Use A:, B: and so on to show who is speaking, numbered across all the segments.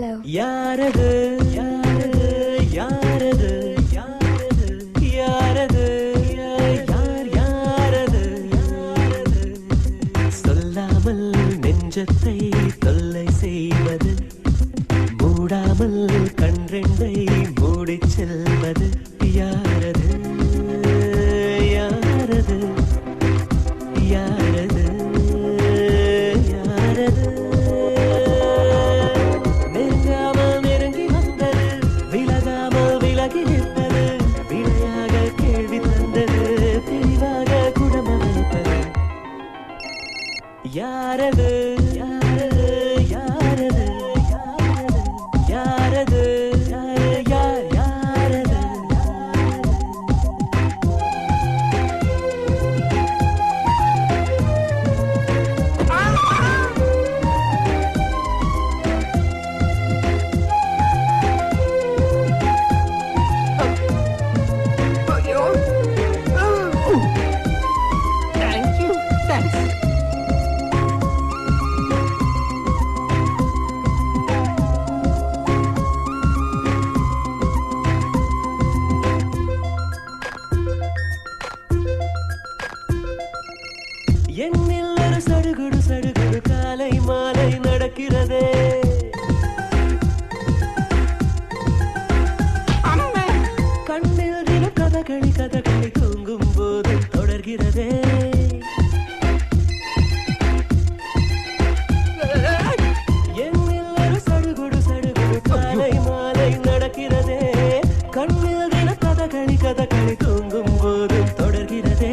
A: Hello.
B: யாரது யாரது யாரது யாரது யாரது யார் யாரது யாரது சொல்லாமல் நெஞ்சத்தை தொல்லை செய்வது மூடாமல் கண்ரெண்டை மூடிச் செல்வது யாரது யாரது யாரது யாரது நெருங்காமல் நெருங்கி வந்தது விலகாமல் விலகி நிற்பது விளையாக கேள்வி தந்தது தெளிவாக குணமளித்தது யாரது யாரது யாரது யாரது யார் யாரது Thank you. Thanks. என்னில் ஒரு சடுகுடு சடுகுடு காலை மாலை நடக்கிறதே கண்ணில் தினம் கதகளி கதகளி தூங்கும் போது தொடர்கிறதே என்னில் ஒரு சடுகுடு சடுகுடு காலை மாலை நடக்கிறதே கண்ணில் தினம் கதகளி கதகளி தூங்கும் போது தொடர்கிறதே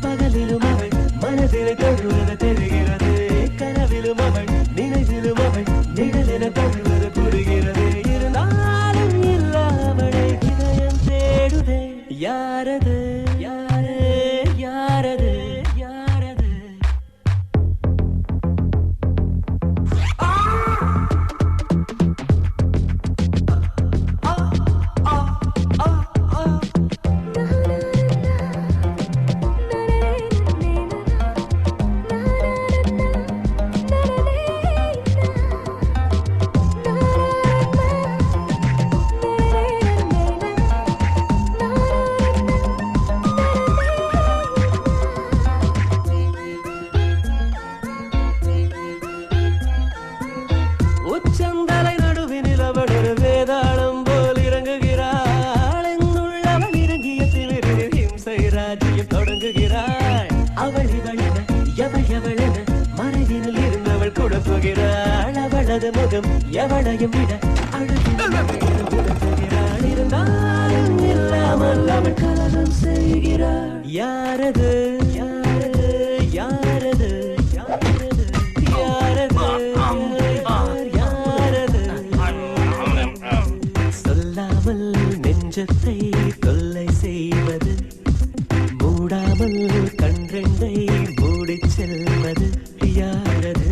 B: பகலிலும் அவள் மனதில் தொழுவது தெரிகிறது கனவிலும் அவள் நினைவிலும் அவள் நிழலென தொழுவது புரிகிறது இருந்தாலும் இல்லாமலே இதயம் தேடுதே யாரது யாரது யாரது யாரது உச்சந்தலை நடுவினில் அவள் ஒரு வேதாளம் போல் இறங்குகிறாள் என்னுள்ளவள் இறங்கிய திமிரில் ஹிம்சை ராஜ்யம் தொடங்குகிறாள் அவள் இவளென எவள் எவளென மறைவினில் இருந்தவள் குழப்புகிறாள் அவளது முகம் எவளையும் விட அழுகிறாள் இருந்தாலும் இல்லாமல் அவள் கலகம் செய்கிறாள் யாரது யாரது யாரது யாரது யாரது சொல்லாமல் நெஞ்சத்தை தொல்லை செய்வது மூடாமல் கண்ரெண்டை மூடிச் செல்வது யாரது